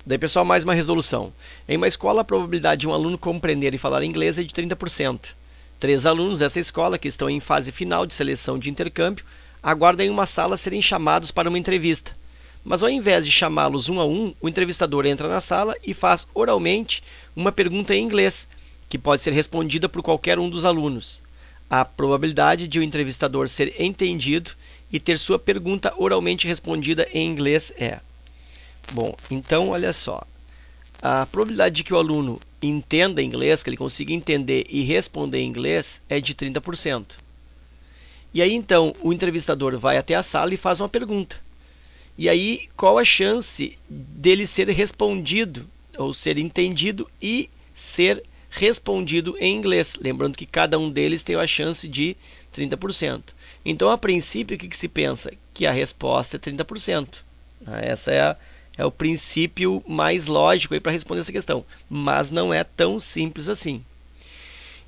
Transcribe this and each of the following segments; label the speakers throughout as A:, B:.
A: Daí, pessoal, mais uma resolução. Em uma escola, a probabilidade de um aluno compreender e falar inglês é de 30%. 3 alunos dessa escola, que estão em fase final de seleção de intercâmbio, aguardam em uma sala serem chamados para uma entrevista. Mas ao invés de chamá-los um a um, o entrevistador entra na sala e faz oralmente uma pergunta em inglês, que pode ser respondida por qualquer um dos alunos. A probabilidade de o entrevistador ser entendido e ter sua pergunta oralmente respondida em inglês é... Bom, então olha só. A probabilidade de que o aluno entenda inglês, que ele consiga entender e responder em inglês, é de 30%. E aí então o entrevistador vai até a sala e faz uma pergunta. E aí qual a chance dele ser respondido, ou ser entendido e ser respondido em inglês? Lembrando que cada um deles tem a chance de 30%. Então, a princípio, o que se pensa? Que a resposta é 30%. Essa é o princípio mais lógico para responder essa questão. Mas não é tão simples assim.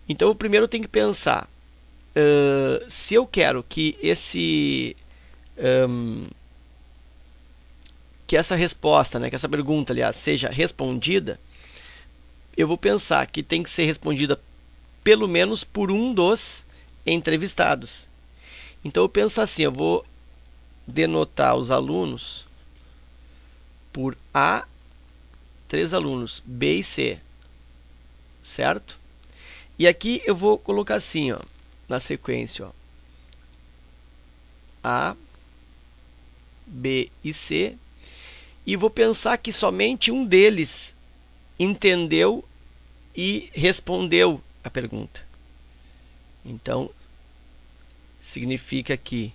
A: Então, o primeiro tem que pensar, se eu quero que essa resposta, que essa pergunta, aliás, seja respondida, eu vou pensar que tem que ser respondida pelo menos por um dos entrevistados. Então eu penso assim, eu vou denotar os alunos por A, 3 alunos, B e C, certo? E aqui eu vou colocar assim, ó, na sequência, ó, A, B e C, e vou pensar que somente um deles entendeu e respondeu a pergunta. Então, significa que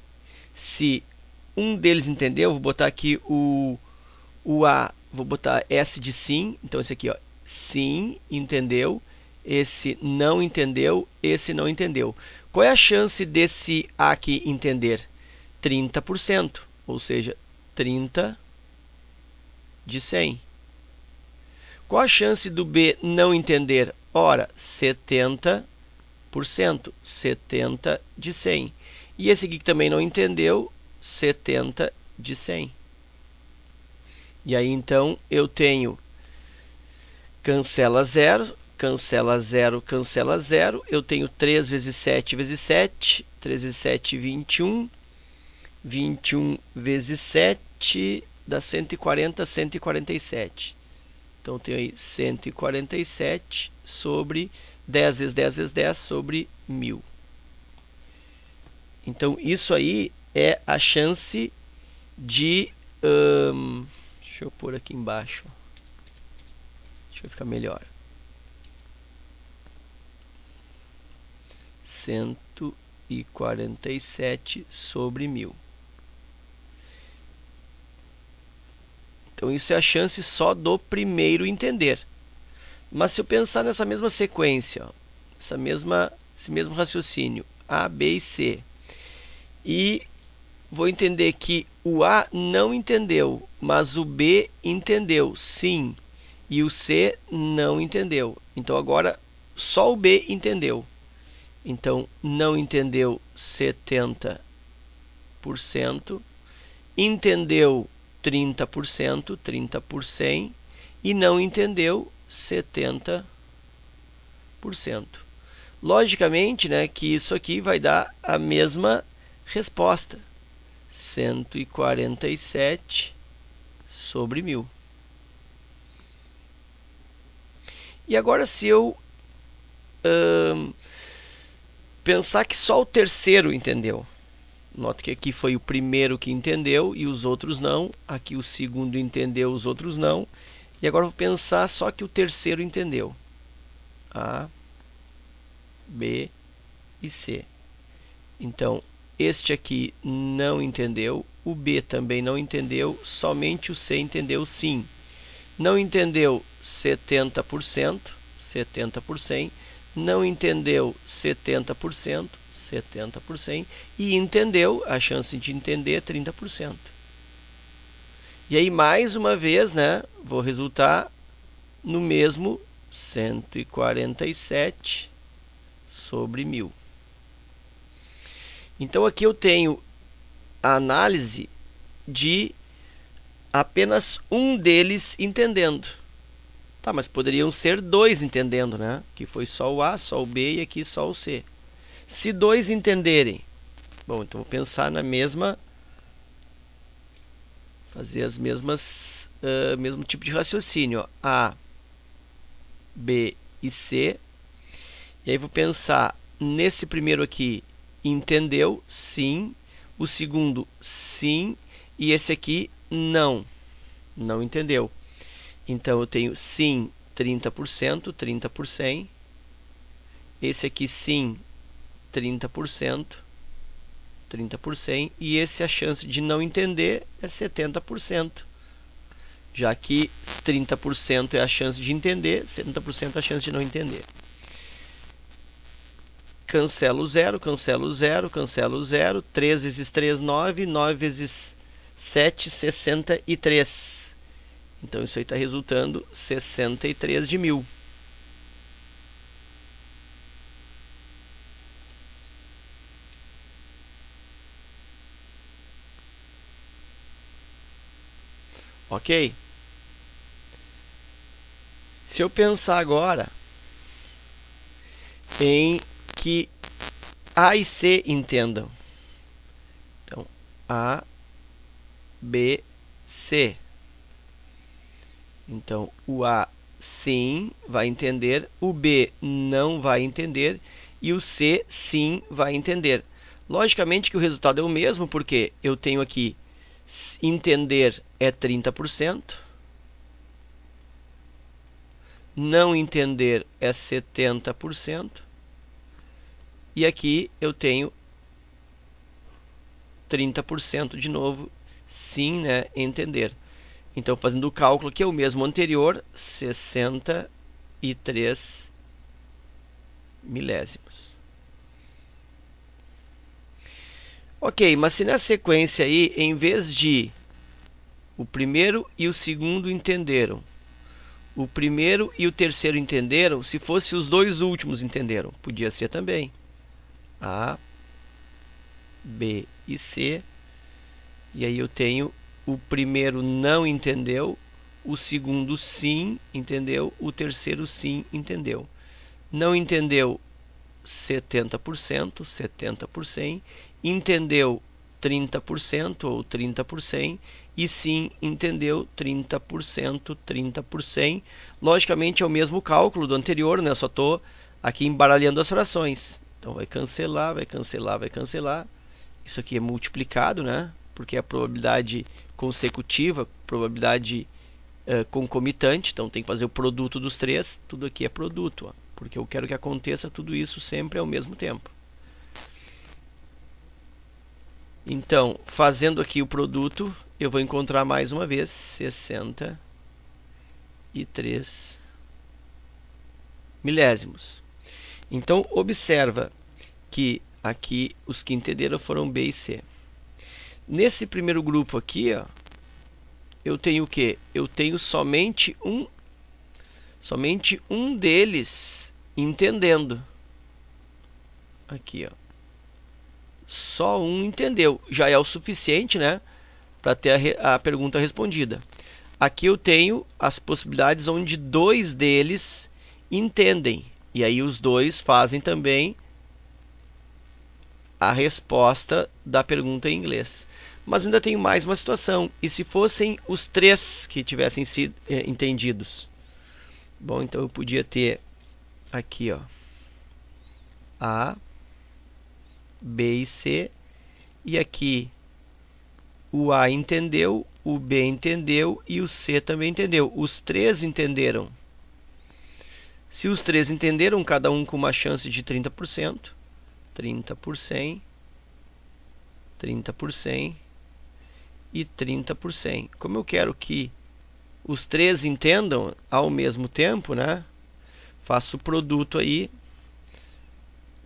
A: se um deles entendeu, vou botar aqui o A, vou botar S de sim. Então, esse aqui, ó, sim, entendeu. Esse não entendeu, esse não entendeu. Qual é a chance desse A aqui entender? 30%, ou seja, 30 de 100. Qual a chance do B não entender? Ora, 70%, 70 de 100. E esse aqui que também não entendeu, 70 de 100. E aí, então, eu tenho cancela 0, cancela 0, cancela 0. Eu tenho 3 vezes 7 vezes 7. 3 vezes 7, 21. 21 vezes 7 dá 140, 147. Então, eu tenho aí 147 sobre 10 vezes 10 vezes 10 sobre 1000. Então, isso aí é a chance de... deixa eu pôr aqui embaixo. Deixa eu ficar melhor. 147 sobre 1000. Então, isso é a chance só do primeiro entender. Mas se eu pensar nessa mesma sequência, ó, esse mesmo raciocínio, A, B e C, e vou entender que o A não entendeu, mas o B entendeu, sim, e o C não entendeu. Então, agora, só o B entendeu. Então, não entendeu 70%, entendeu 30%, 30 por 100, e não entendeu 70%. Logicamente, que isso aqui vai dar a mesma resposta, 147 sobre 1000. E agora, se eu pensar que só o terceiro entendeu, note que aqui foi o primeiro que entendeu e os outros não. Aqui o segundo entendeu, os outros não. E agora vou pensar só que o terceiro entendeu. A, B e C. Então, este aqui não entendeu. O B também não entendeu. Somente o C entendeu, sim. Não entendeu 70%, 70 por 100. Não entendeu 70%, 70 por 100, e entendeu, a chance de entender é 30%. E aí, mais uma vez, vou resultar no mesmo 147 sobre 1000. Então, aqui eu tenho a análise de apenas um deles entendendo. Tá, mas poderiam ser dois entendendo, né? Que foi só o A, só o B e aqui só o C. Se dois entenderem, bom, então vou pensar na mesma, fazer as mesmas, mesmo tipo de raciocínio, ó. A, B e C. E aí vou pensar nesse primeiro aqui, entendeu? Sim. O segundo, sim. E esse aqui, não. Não entendeu. Então eu tenho sim 30%, 30 por 100. Esse aqui sim 30%, 30 por 100. E esse a chance de não entender é 70%. Já que 30% é a chance de entender, 70% é a chance de não entender. Cancelo 0, cancelo 0, cancelo 0. 3 vezes 3, 9. 9 vezes 7, 63. Então isso aí está resultando 63 de 1000. Ok? Se eu pensar agora em que A e C entendam. Então, A, B, C. Então, o A sim vai entender, o B não vai entender e o C sim vai entender. Logicamente que o resultado é o mesmo, porque eu tenho aqui entender é 30%, não entender é 70%, e aqui eu tenho 30% de novo, sim, né, entender. Então, fazendo o cálculo que é o mesmo anterior, 63 milésimos. Ok, mas se na sequência aí, em vez de o primeiro e o segundo entenderam, o primeiro e o terceiro entenderam, se fosse os dois últimos entenderam, podia ser também. A, B e C. E aí eu tenho o primeiro não entendeu, o segundo sim entendeu, o terceiro sim entendeu. Não entendeu 70%, 70 por 100, entendeu 30% ou 30 por 100 e sim entendeu 30%, 30 por 100. Logicamente é o mesmo cálculo do anterior, né? Eu só estou aqui embaralhando as frações. Então vai cancelar, vai cancelar, vai cancelar. Isso aqui é multiplicado, né? Porque é a probabilidade consecutiva, probabilidade concomitante, então tem que fazer o produto dos três, tudo aqui é produto, ó, porque eu quero que aconteça tudo isso sempre ao mesmo tempo. Então, fazendo aqui o produto, eu vou encontrar mais uma vez 63 milésimos. Então, observa que aqui os que entenderam foram B e C. Nesse primeiro grupo aqui, ó, eu tenho o quê? Eu tenho somente um deles entendendo. Aqui, ó. Só um entendeu. Já é o suficiente, né, para ter a pergunta respondida. Aqui eu tenho as possibilidades onde dois deles entendem. E aí os dois fazem também a resposta da pergunta em inglês. Mas ainda tenho mais uma situação. E se fossem os três que tivessem sido entendidos? Bom, então eu podia ter aqui, ó, A, B e C. E aqui o A entendeu, o B entendeu e o C também entendeu. Os três entenderam. Se os três entenderam, cada um com uma chance de 30%, 30 por 100, 30 por 100 e 30 por 100. Como eu quero que os três entendam ao mesmo tempo, né? Faço o produto aí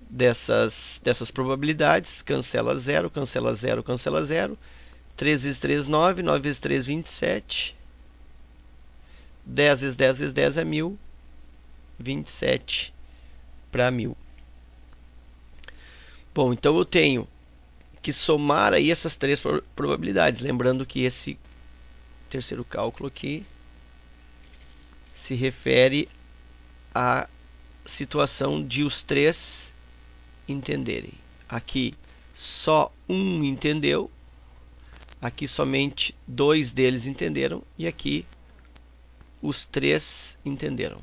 A: dessas probabilidades. Cancela 0, cancela 0, cancela 0. 3 vezes 3, 9. 9 vezes 3, 27. 10 vezes 10 vezes 10 é 1000. 27 para 1000. Bom, então eu tenho que somar aí essas três probabilidades. Lembrando que esse terceiro cálculo aqui se refere à situação de os três entenderem. Aqui só um entendeu, aqui somente dois deles entenderam e aqui os três entenderam.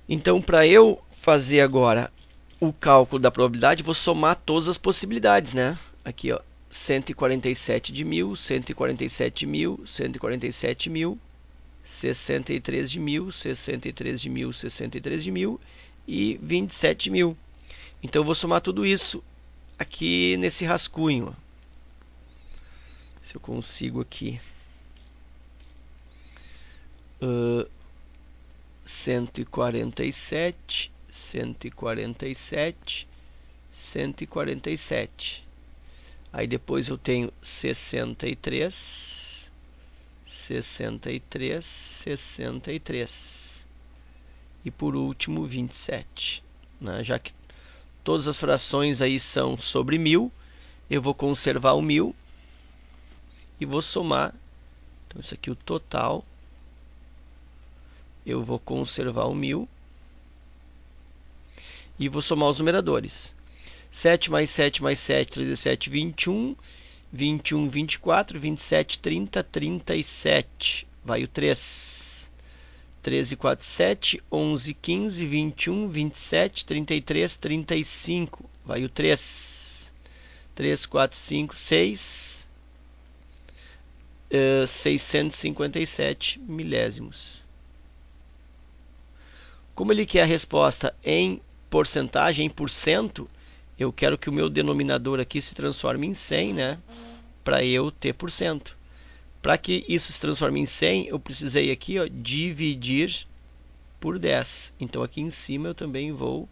A: Então, para eu fazer agora o cálculo da probabilidade, vou somar todas as possibilidades, né? Aqui, ó, 147 de 1000, 147 de 1000, 147 de 1000, 63 de 1000, 63 de 1000, 63 de 1000 e 27 de 1000. Então eu vou somar tudo isso aqui nesse rascunho, ó. Se eu consigo aqui. 147, 147, 147. Aí depois eu tenho 63, 63, 63. E por último 27. Né? Já que todas as frações aí são sobre 1000, eu vou conservar o 1000 e vou somar. Então isso aqui o total. Eu vou conservar o 1000 e vou somar os numeradores. 7 mais 7 mais 7, 37, 21, 21, 24, 27, 30, 37. Vai o 3. 13, 4, 7, 11, 15, 21, 27, 33, 35. Vai o 3. 3, 4, 5, 6. 657 milésimos. Como ele quer a resposta em porcentagem, em porcento, eu quero que o meu denominador aqui se transforme em 100, né? Para eu ter porcento. Para que isso se transforme em 100, eu precisei aqui, ó, dividir por 10. Então aqui em cima eu também vou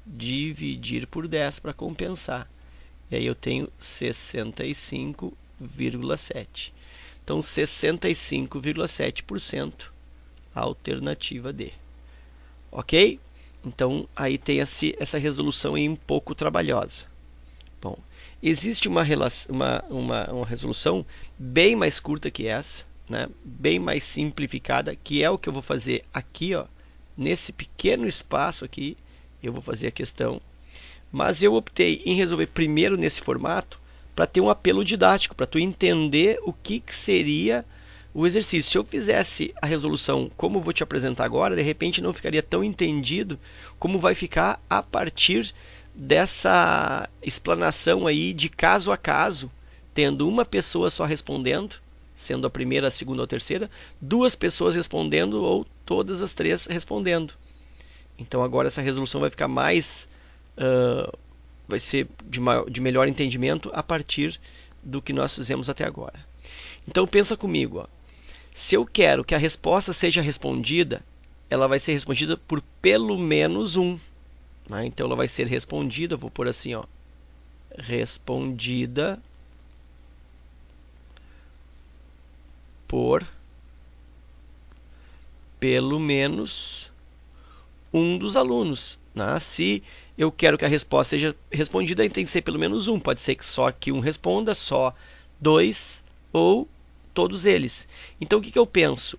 A: dividir por 10 para compensar. E aí eu tenho 65,7. Então 65,7%, alternativa D. Ok? Então aí tem essa resolução aí um pouco trabalhosa. Bom, existe uma resolução bem mais curta que essa, né? Bem mais simplificada, que é o que eu vou fazer aqui, ó, nesse pequeno espaço aqui. Eu vou fazer a questão, mas eu optei em resolver primeiro nesse formato para ter um apelo didático, para tu entender o que seria o exercício. Se eu fizesse a resolução como eu vou te apresentar agora, de repente não ficaria tão entendido como vai ficar a partir dessa explanação aí de caso a caso, tendo uma pessoa só respondendo, sendo a primeira, a segunda ou a terceira, duas pessoas respondendo ou todas as três respondendo. Então agora essa resolução vai ficar mais, vai ser de melhor entendimento a partir do que nós fizemos até agora. Então pensa comigo, ó. Se eu quero que a resposta seja respondida, ela vai ser respondida por pelo menos 1. Né? Então ela vai ser respondida, vou pôr assim, ó, respondida por pelo menos um dos alunos. Né? Se eu quero que a resposta seja respondida, tem que ser pelo menos 1. Pode ser que só que um responda, só 2 ou todos eles. Então o que eu penso?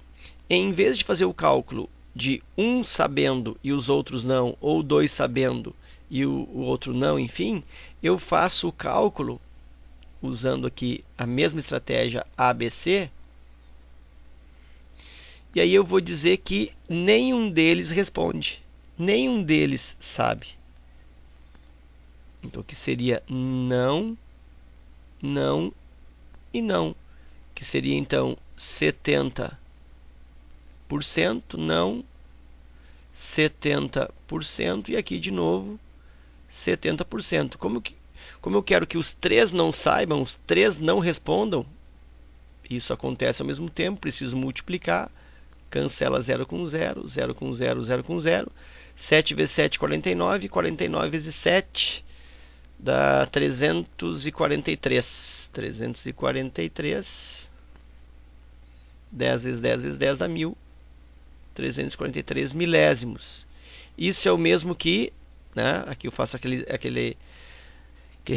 A: Em vez de fazer o cálculo de um sabendo e os outros não, ou 2 sabendo e o outro não, enfim, eu faço o cálculo usando aqui a mesma estratégia ABC, e aí eu vou dizer que nenhum deles responde, nenhum deles sabe. Então que seria não, não e não, que seria então 70% não, 70% e aqui de novo 70%. Como eu quero que os três não saibam, os três não respondam, isso acontece ao mesmo tempo, preciso multiplicar, cancela 0 com 0, 0 com 0, 0 com 0, 7 vezes 7, 49, 49 vezes 7 dá 343, 343, 10 vezes 10 vezes 10 dá 1.343 milésimos. Isso é o mesmo que, né, aqui eu faço aquele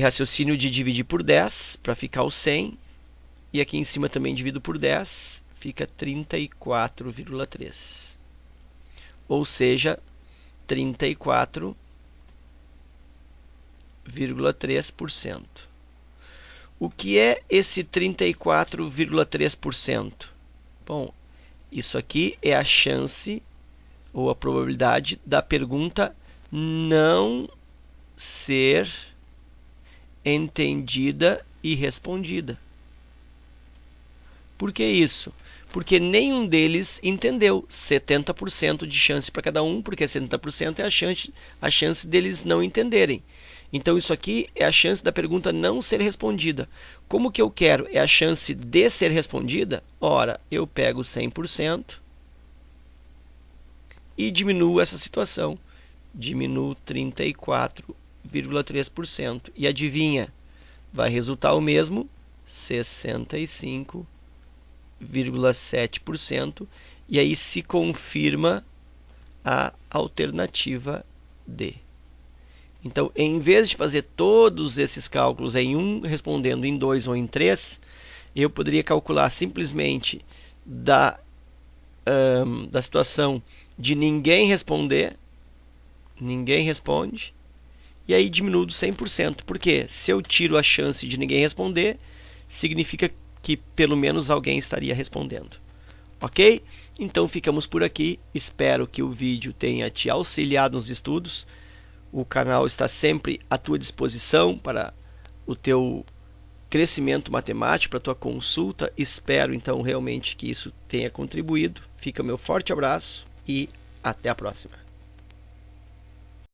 A: raciocínio de dividir por 10 para ficar o 100, e aqui em cima também divido por 10, fica 34,3. Ou seja, 34,3%. O que é esse 34,3%? Bom, isso aqui é a chance ou a probabilidade da pergunta não ser entendida e respondida. Por que isso? Porque nenhum deles entendeu. 70% de chance para cada um, porque 70% é a chance deles não entenderem. Então isso aqui é a chance da pergunta não ser respondida. Como que eu quero? É a chance de ser respondida? Ora, eu pego 100% e diminuo essa situação. Diminuo 34,3%. E adivinha? Vai resultar o mesmo, 65,7%. E aí se confirma a alternativa D. Então, em vez de fazer todos esses cálculos em 1 respondendo em 2 ou em 3, eu poderia calcular simplesmente da situação de ninguém responder, ninguém responde, e aí diminuo 100%. Porque se eu tiro a chance de ninguém responder, significa que pelo menos alguém estaria respondendo. Ok? Então ficamos por aqui. Espero que o vídeo tenha te auxiliado nos estudos. O canal está sempre à tua disposição para o teu crescimento matemático, para a tua consulta. Espero então realmente que isso tenha contribuído. Fica o meu forte abraço e até a próxima.